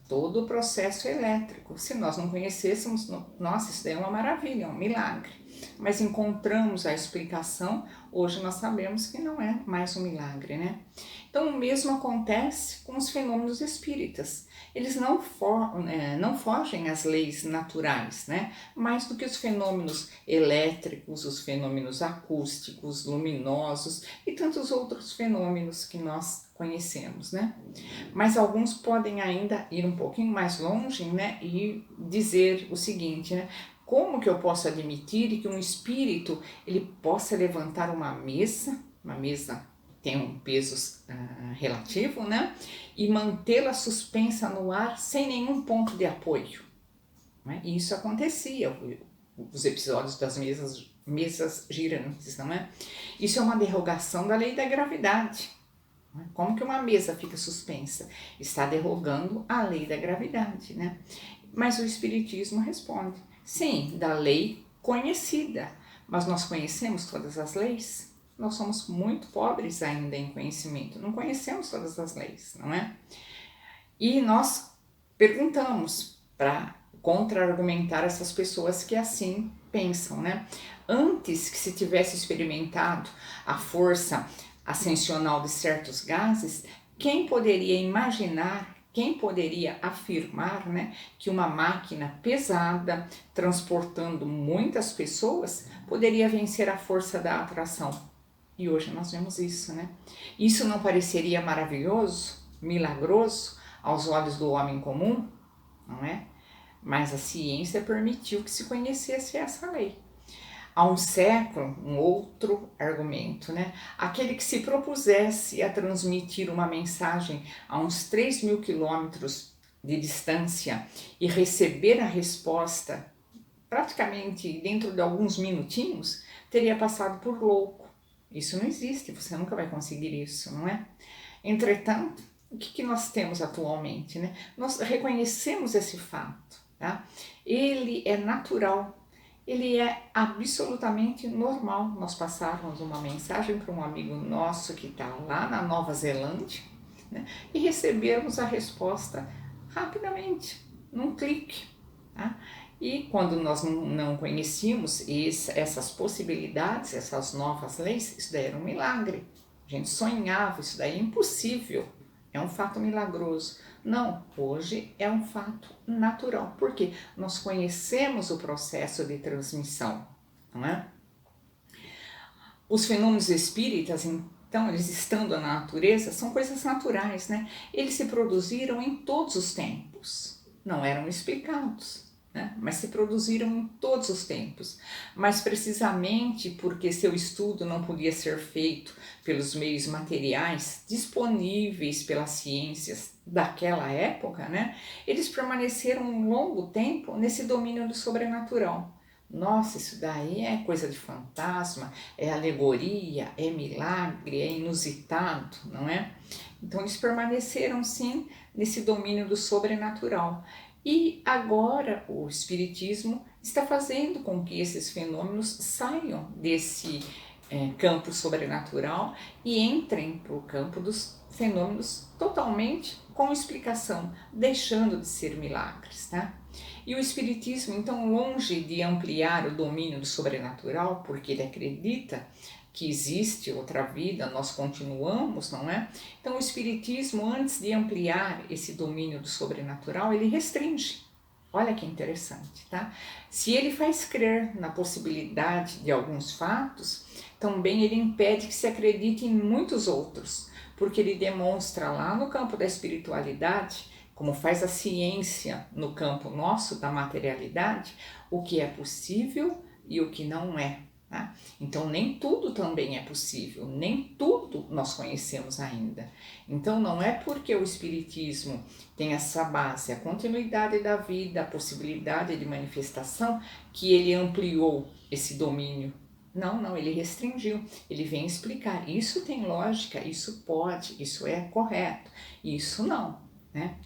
Todo o processo elétrico. Se nós não conhecêssemos, nossa, isso daí é uma maravilha, é um milagre. Mas encontramos a explicação, hoje nós sabemos que não é mais um milagre, né? Então o mesmo acontece com os fenômenos espíritas. Eles não fogem às leis naturais, né? Mais do que os fenômenos elétricos, os fenômenos acústicos, luminosos e tantos outros fenômenos que nós conhecemos, né? Mas alguns podem ainda ir um pouquinho mais longe, né? E dizer o seguinte, né? Como que eu posso admitir que um espírito ele possa levantar uma mesa tem um peso relativo, né? E mantê-la suspensa no ar sem nenhum ponto de apoio. Né? E isso acontecia, os episódios das mesas girantes, não é? Isso é uma derrogação da lei da gravidade. Como que uma mesa fica suspensa? Está derrogando a lei da gravidade, né? Mas o Espiritismo responde, sim, da lei conhecida. Mas nós conhecemos todas as leis? Nós somos muito pobres ainda em conhecimento, não conhecemos todas as leis, não é? E nós perguntamos para contra-argumentar essas pessoas que assim pensam, né? Antes que se tivesse experimentado a força ascensional de certos gases, quem poderia imaginar, quem poderia afirmar, né, que uma máquina pesada, transportando muitas pessoas, poderia vencer a força da atração? E hoje nós vemos isso, né? Isso não pareceria maravilhoso, milagroso aos olhos do homem comum, não é? Mas a ciência permitiu que se conhecesse essa lei. Há um século, um outro argumento, né? Aquele que se propusesse a transmitir uma mensagem a uns 3.000 quilômetros de distância e receber a resposta praticamente dentro de alguns minutinhos, teria passado por louco. Isso não existe, você nunca vai conseguir isso, não é? Entretanto, o que nós temos atualmente, né? Nós reconhecemos esse fato, tá? Ele é natural. Ele é absolutamente normal nós passarmos uma mensagem para um amigo nosso que está lá na Nova Zelândia, né? E recebermos a resposta rapidamente, num clique. Tá? E quando nós não conhecíamos essas possibilidades, essas novas leis, isso daí era um milagre. A gente sonhava, isso daí é impossível, é um fato milagroso. Não, hoje é um fato natural, porque nós conhecemos o processo de transmissão, não é? Os fenômenos espíritas, então, eles estando na natureza, são coisas naturais, né? Eles se produziram em todos os tempos, não eram explicados, né? Mas se produziram em todos os tempos. Mas precisamente porque seu estudo não podia ser feito pelos meios materiais disponíveis pelas ciências daquela época, né? Eles permaneceram um longo tempo nesse domínio do sobrenatural. Nossa, isso daí é coisa de fantasma, é alegoria, é milagre, é inusitado, não é? Então eles permaneceram sim nesse domínio do sobrenatural. E agora o Espiritismo está fazendo com que esses fenômenos saiam desse campo sobrenatural e entrem para o campo dos fenômenos totalmente com explicação, deixando de ser milagres, tá? E o Espiritismo, então, longe de ampliar o domínio do sobrenatural, porque ele acredita que existe outra vida, nós continuamos, não é? Então, o Espiritismo, antes de ampliar esse domínio do sobrenatural, ele restringe. Olha que interessante, tá? Se ele faz crer na possibilidade de alguns fatos, também ele impede que se acredite em muitos outros, porque ele demonstra lá no campo da espiritualidade, como faz a ciência no campo nosso da materialidade, o que é possível e o que não é. Tá? Então nem tudo também é possível, nem tudo nós conhecemos ainda. Então não é porque o Espiritismo tem essa base, a continuidade da vida, a possibilidade de manifestação, que ele ampliou esse domínio. Não, ele restringiu, ele vem explicar, isso tem lógica, isso pode, isso é correto, isso não, né?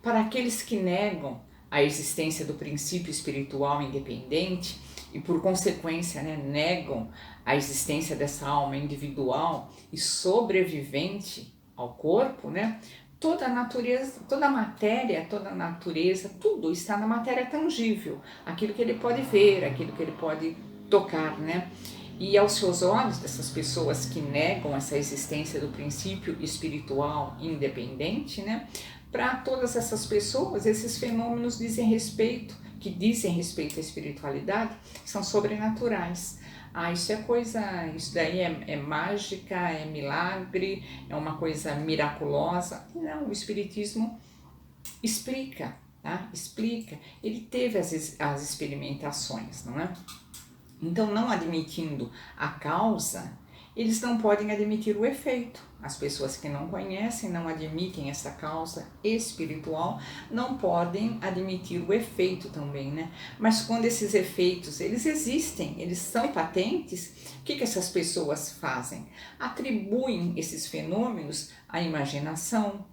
Para aqueles que negam a existência do princípio espiritual independente e, por consequência, né, negam a existência dessa alma individual e sobrevivente ao corpo, né, toda a natureza, toda a matéria, toda a natureza, tudo está na matéria tangível, aquilo que ele pode ver, aquilo que ele pode tocar, né? E aos seus olhos, dessas pessoas que negam essa existência do princípio espiritual independente, né? Para todas essas pessoas, esses fenômenos que dizem respeito à espiritualidade, são sobrenaturais. Ah, isso é coisa, isso daí é mágica, é milagre, é uma coisa miraculosa. Não, o Espiritismo explica, tá? Explica. Ele teve as experimentações, não é? Então, não admitindo a causa, eles não podem admitir o efeito. As pessoas que não conhecem, não admitem essa causa espiritual, não podem admitir o efeito também, né? Mas quando esses efeitos, eles existem, eles são patentes, o que essas pessoas fazem? Atribuem esses fenômenos à imaginação,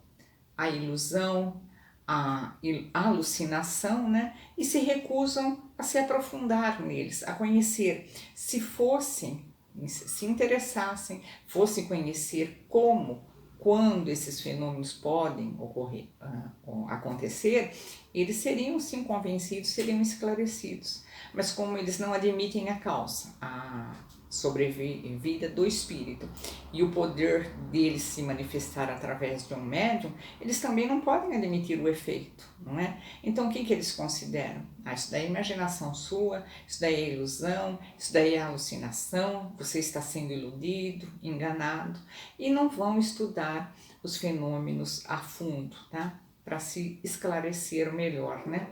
à ilusão, à alucinação, né? E se recusam a se aprofundar neles, a conhecer. Se interessassem, fossem conhecer quando esses fenômenos podem acontecer, eles seriam sim convencidos, seriam esclarecidos. Mas como eles não admitem a causa, a sobrevida do espírito e o poder dele se manifestar através de um médium, eles também não podem admitir o efeito, não é? Então o que eles consideram? Isso daí é imaginação sua, isso daí é ilusão, isso daí é alucinação, você está sendo iludido, enganado, e não vão estudar os fenômenos a fundo, tá? Para se esclarecer melhor, né?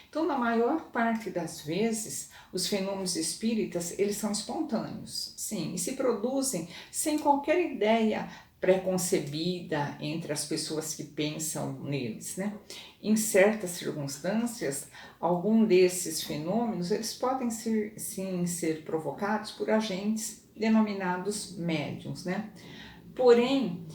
Então, na maior parte das vezes, os fenômenos espíritas, eles são espontâneos, sim, e se produzem sem qualquer ideia preconcebida entre as pessoas que pensam neles, né? Em certas circunstâncias, algum desses fenômenos, eles podem ser provocados por agentes denominados médiuns, né? Porém,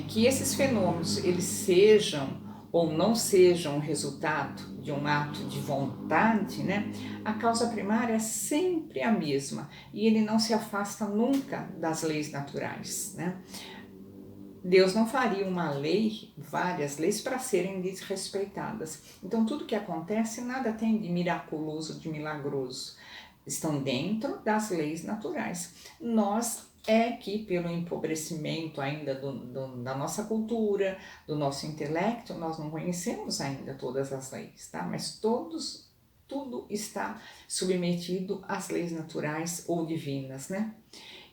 que esses fenômenos, eles sejam ou não sejam resultado de um ato de vontade, né? A causa primária é sempre a mesma e ele não se afasta nunca das leis naturais, né? Deus não faria uma lei, várias leis, para serem desrespeitadas. Então, tudo que acontece, nada tem de miraculoso, de milagroso. Estão dentro das leis naturais. Nós é que, pelo empobrecimento ainda da nossa cultura, do nosso intelecto, nós não conhecemos ainda todas as leis, tá? Mas tudo está submetido às leis naturais ou divinas, né?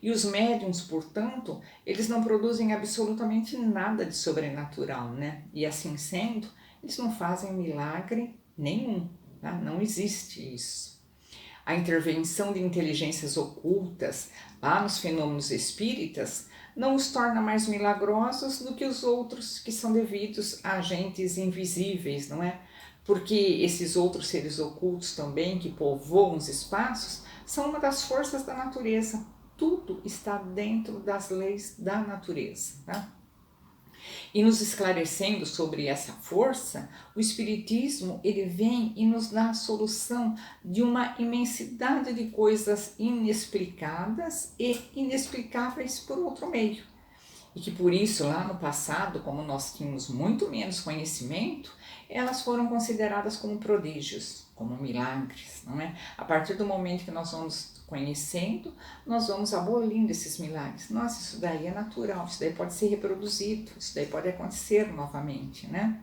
E os médiums, portanto, eles não produzem absolutamente nada de sobrenatural, né? E assim sendo, eles não fazem milagre nenhum, tá? Não existe isso. A intervenção de inteligências ocultas lá nos fenômenos espíritas não os torna mais milagrosos do que os outros que são devidos a agentes invisíveis, não é? Porque esses outros seres ocultos também que povoam os espaços são uma das forças da natureza. Tudo está dentro das leis da natureza, tá? E nos esclarecendo sobre essa força, o Espiritismo ele vem e nos dá a solução de uma imensidade de coisas inexplicadas e inexplicáveis por outro meio. E que por isso lá no passado, como nós tínhamos muito menos conhecimento, elas foram consideradas como prodígios, como milagres, não é? A partir do momento que nós vamos conhecendo, nós vamos abolindo esses milagres. Nossa, isso daí é natural, isso daí pode ser reproduzido, isso daí pode acontecer novamente, né?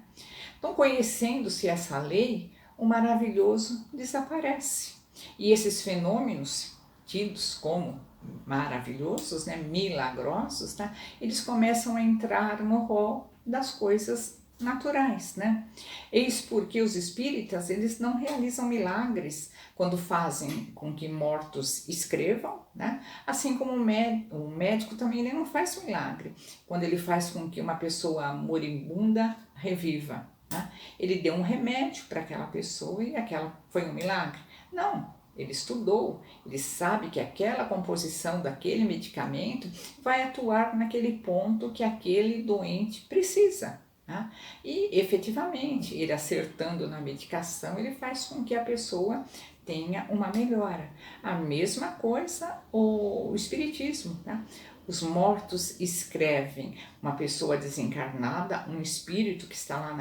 Então, conhecendo-se essa lei, o maravilhoso desaparece. E esses fenômenos tidos como maravilhosos, né, milagrosos, tá? Eles começam a entrar no rol das coisas naturais, né? Eis porque os espíritas, eles não realizam milagres quando fazem com que mortos escrevam, né? Assim como o médico também ele não faz milagre quando ele faz com que uma pessoa moribunda reviva, né? Ele deu um remédio para aquela pessoa e aquela foi um milagre. Não, ele estudou, ele sabe que aquela composição daquele medicamento vai atuar naquele ponto que aquele doente precisa. Tá? E efetivamente, ele acertando na medicação, ele faz com que a pessoa tenha uma melhora. A mesma coisa o espiritismo, tá? Os mortos escrevem, uma pessoa desencarnada, um espírito que está lá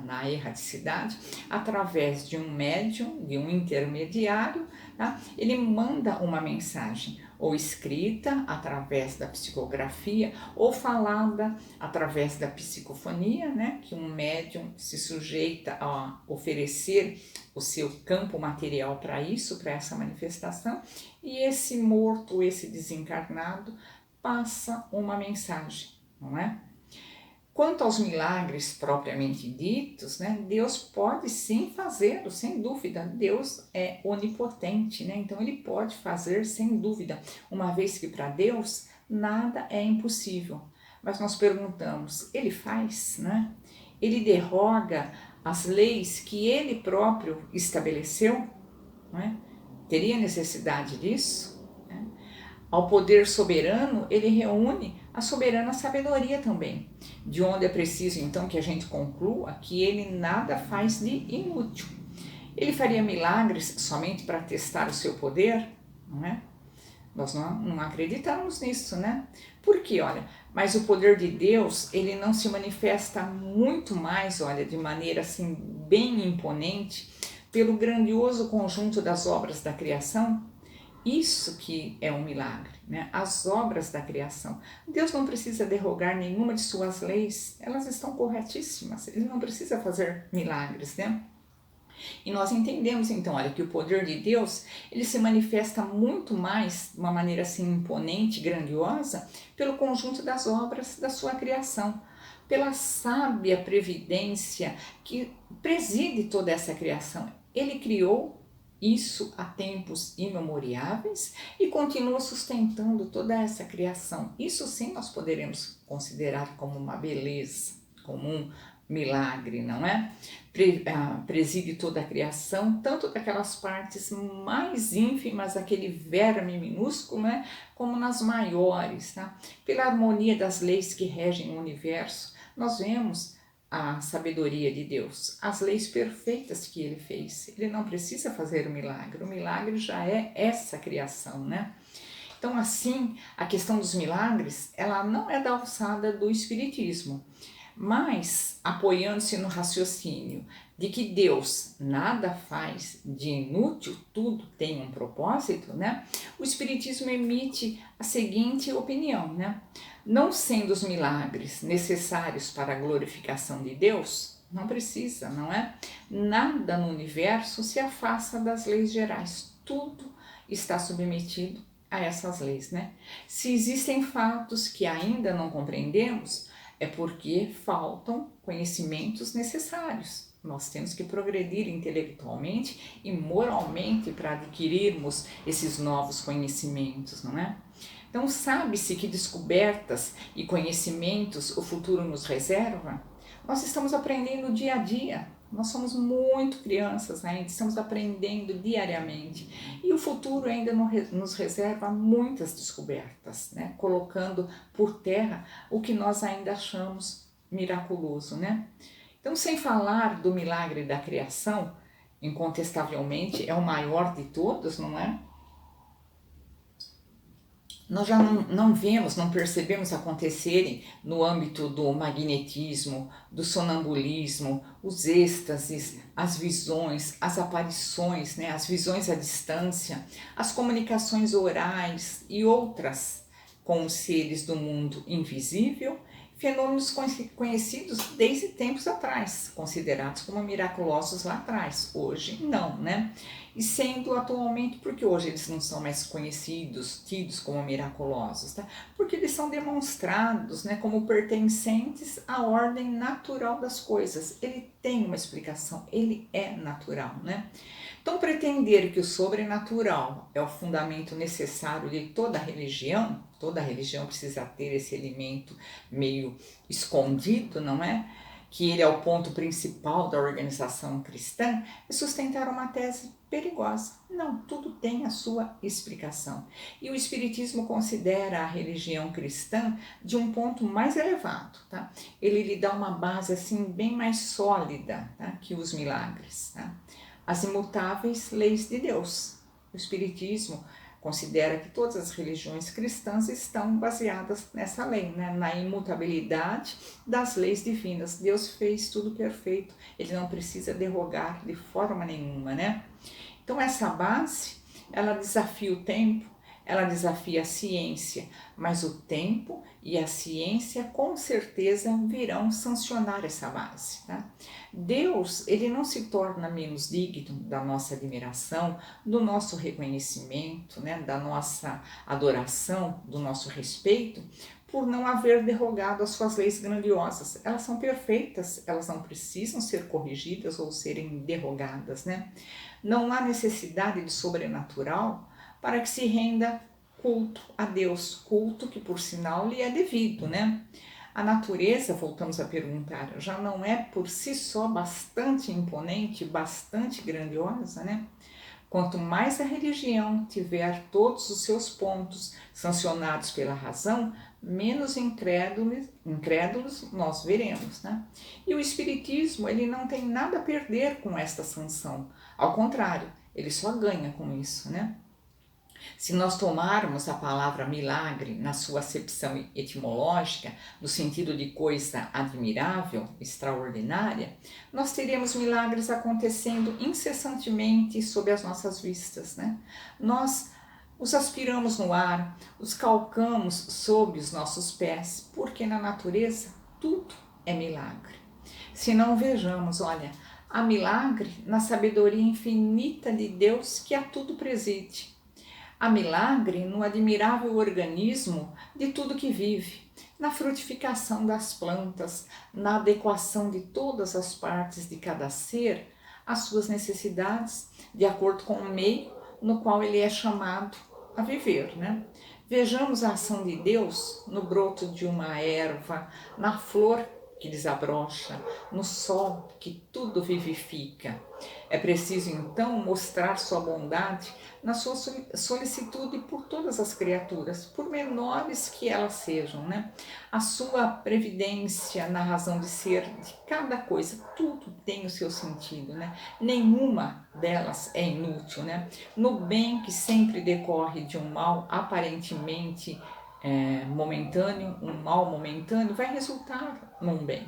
na erraticidade, através de um médium, de um intermediário, tá? Ele manda uma mensagem, ou escrita através da psicografia, ou falada através da psicofonia, né? Que um médium se sujeita a oferecer o seu campo material para isso, para essa manifestação, e esse morto, esse desencarnado, passa uma mensagem, não é? Quanto aos milagres propriamente ditos, né, Deus pode sim fazê-lo, sem dúvida. Deus é onipotente, né? Então ele pode fazer sem dúvida, uma vez que para Deus nada é impossível. Mas nós perguntamos, ele faz, né? Ele derroga as leis que ele próprio estabeleceu, não é? Teria necessidade disso? Ao poder soberano, ele reúne a soberana sabedoria também, de onde é preciso então que a gente conclua que ele nada faz de inútil. Ele faria milagres somente para testar o seu poder? Não é? Nós não acreditamos nisso, né? Porque, olha, mas o poder de Deus, ele não se manifesta muito mais, olha, de maneira assim bem imponente, pelo grandioso conjunto das obras da criação. Isso que é um milagre, né? As obras da criação. Deus não precisa derrogar nenhuma de suas leis, elas estão corretíssimas, ele não precisa fazer milagres, né? E nós entendemos então, olha, que o poder de Deus, ele se manifesta muito mais, de uma maneira assim imponente, grandiosa, pelo conjunto das obras da sua criação, pela sábia previdência que preside toda essa criação. Ele criou isso há tempos imemoriáveis e continua sustentando toda essa criação. Isso sim nós poderemos considerar como uma beleza, como um milagre, não é? Preside toda a criação, tanto daquelas partes mais ínfimas, aquele verme minúsculo, né? Como nas maiores, tá? Pela harmonia das leis que regem o universo, nós vemos a sabedoria de Deus, as leis perfeitas que ele fez. Ele não precisa fazer o milagre já é essa criação, né? Então, assim, a questão dos milagres, ela não é da alçada do espiritismo, mas apoiando-se no raciocínio de que Deus nada faz de inútil, tudo tem um propósito, né? O espiritismo emite a seguinte opinião, né? Não sendo os milagres necessários para a glorificação de Deus, não precisa, não é? Nada no universo se afasta das leis gerais, tudo está submetido a essas leis, né? Se existem fatos que ainda não compreendemos, é porque faltam conhecimentos necessários. Nós temos que progredir intelectualmente e moralmente para adquirirmos esses novos conhecimentos, não é? Então, sabe-se que descobertas e conhecimentos o futuro nos reserva? Nós estamos aprendendo dia a dia. Nós somos muito crianças ainda, estamos aprendendo diariamente. E o futuro ainda nos reserva muitas descobertas, né? Colocando por terra o que nós ainda achamos miraculoso, né? Então, sem falar do milagre da criação, incontestavelmente é o maior de todos, não é? Nós já não vemos, não percebemos acontecerem no âmbito do magnetismo, do sonambulismo, os êxtases, as visões, as aparições, né, as visões à distância, as comunicações orais e outras com os seres do mundo invisível, fenômenos conhecidos desde tempos atrás, considerados como miraculosos lá atrás. Hoje não, né? E sendo atualmente, porque hoje eles não são mais conhecidos, tidos como miraculosos, tá? Porque eles são demonstrados, né, como pertencentes à ordem natural das coisas. Ele tem uma explicação, ele é natural, né? Então, pretender que o sobrenatural é o fundamento necessário de toda religião precisa ter esse elemento meio escondido, não é? Que ele é o ponto principal da organização cristã, é sustentar uma tese perigosa. Não, tudo tem a sua explicação. E o Espiritismo considera a religião cristã de um ponto mais elevado, tá? Ele lhe dá uma base assim bem mais sólida, tá? Que os milagres, tá? As imutáveis leis de Deus. O Espiritismo considera que todas as religiões cristãs estão baseadas nessa lei, né? Na imutabilidade das leis divinas. Deus fez tudo perfeito, ele não precisa derrogar de forma nenhuma, né? Então essa base, ela desafia o tempo, ela desafia a ciência, mas o tempo e a ciência com certeza virão sancionar essa base, tá? Deus, ele não se torna menos digno da nossa admiração, do nosso reconhecimento, né, da nossa adoração, do nosso respeito, por não haver derrogado as suas leis grandiosas. Elas são perfeitas, elas não precisam ser corrigidas ou serem derrogadas, né? Não há necessidade de sobrenatural para que se renda culto a Deus, culto que por sinal lhe é devido, né? A natureza, voltamos a perguntar, já não é por si só bastante imponente, bastante grandiosa, né? Quanto mais a religião tiver todos os seus pontos sancionados pela razão, menos incrédulos nós veremos, né? E o Espiritismo, ele não tem nada a perder com esta sanção, ao contrário, ele só ganha com isso, né? Se nós tomarmos a palavra milagre na sua acepção etimológica, no sentido de coisa admirável, extraordinária, nós teremos milagres acontecendo incessantemente sob as nossas vistas, né? Nós os aspiramos no ar, os calcamos sob os nossos pés, porque na natureza tudo é milagre. Se não vejamos, olha, há milagre na sabedoria infinita de Deus que a tudo preside. Há milagre no admirável organismo de tudo que vive, na frutificação das plantas, na adequação de todas as partes de cada ser às suas necessidades, de acordo com o meio no qual ele é chamado a viver, né? Vejamos a ação de Deus no broto de uma erva, na flor que desabrocha, no sol que tudo vivifica. É preciso então mostrar sua bondade na sua solicitude por todas as criaturas, por menores que elas sejam, né? A sua previdência na razão de ser de cada coisa, tudo tem o seu sentido, né? Nenhuma delas é inútil, né? No bem que sempre decorre de um mal aparentemente momentâneo, um mal momentâneo, vai resultar num bem.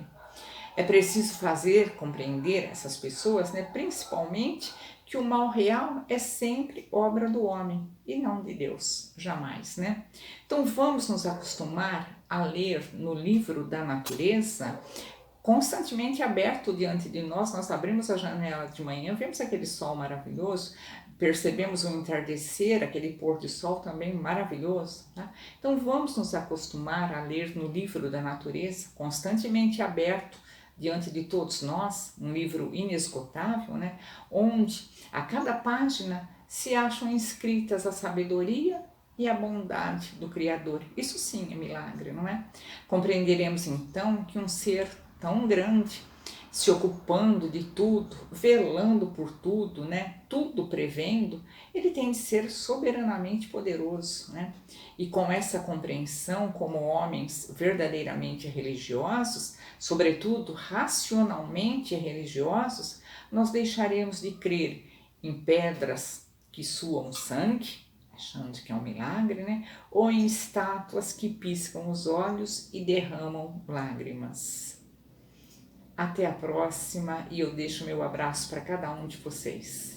É preciso fazer compreender essas pessoas, né, principalmente, que o mal real é sempre obra do homem e não de Deus, jamais, né? Então vamos nos acostumar a ler no livro da natureza, constantemente aberto diante de nós. Nós abrimos a janela de manhã, vemos aquele sol maravilhoso, percebemos o entardecer, aquele pôr do sol também maravilhoso. Tá? Então vamos nos acostumar a ler no livro da natureza, constantemente aberto diante de todos nós, um livro inesgotável, né? Onde a cada página se acham inscritas a sabedoria e a bondade do Criador. Isso sim é milagre, não é? Compreenderemos então que um ser tão grande, se ocupando de tudo, velando por tudo, né? Tudo prevendo, ele tem de ser soberanamente poderoso, né? E com essa compreensão, como homens verdadeiramente religiosos, sobretudo racionalmente religiosos, nós deixaremos de crer em pedras que suam sangue, achando que é um milagre, né? Ou em estátuas que piscam os olhos e derramam lágrimas. Até a próxima e eu deixo meu abraço para cada um de vocês.